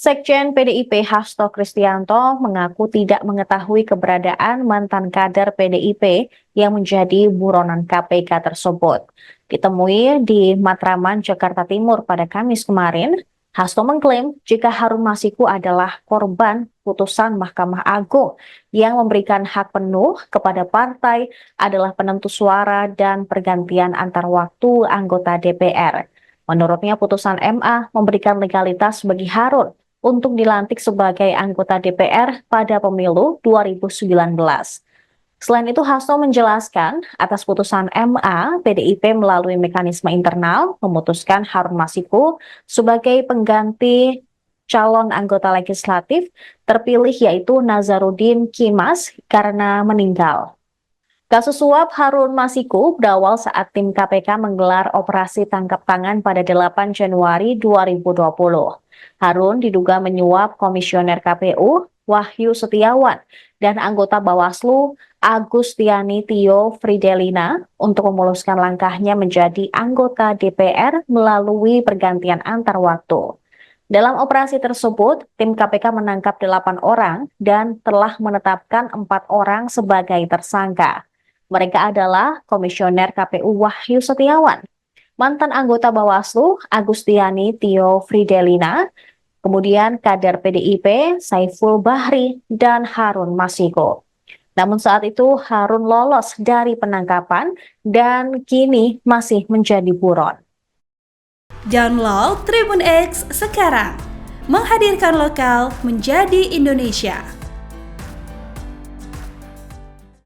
Sekjen PDIP Hasto Kristianto mengaku tidak mengetahui keberadaan mantan kader PDIP yang menjadi buronan KPK tersebut. Ditemui di Matraman, Jakarta Timur pada Kamis kemarin, Hasto mengklaim jika Harun Masiku adalah korban putusan Mahkamah Agung yang memberikan hak penuh kepada partai adalah penentu suara dan pergantian antar waktu anggota DPR. Menurutnya putusan MA memberikan legalitas bagi Harun untuk dilantik sebagai anggota DPR pada pemilu 2019. Selain itu, Hasto menjelaskan atas putusan MA, PDIP melalui mekanisme internal memutuskan Harun Masiku sebagai pengganti calon anggota legislatif terpilih yaitu Nazarudin Kimas karena meninggal. Kasus suap Harun Masiku berawal saat tim KPK menggelar operasi tangkap tangan pada 8 Januari 2020. Harun diduga menyuap Komisioner KPU Wahyu Setiawan dan anggota Bawaslu Agustiani Tio Fridelina untuk memuluskan langkahnya menjadi anggota DPR melalui pergantian antar waktu. Dalam operasi tersebut, tim KPK menangkap 8 orang dan telah menetapkan 4 orang sebagai tersangka. Mereka adalah Komisioner KPU Wahyu Setiawan, mantan anggota Bawaslu Agustiani Tio Fridelina, kemudian kader PDIP Saiful Bahri, dan Harun Masiku. Namun saat itu Harun lolos dari penangkapan dan kini masih menjadi buron. Download Tribun X sekarang, menghadirkan lokal menjadi Indonesia.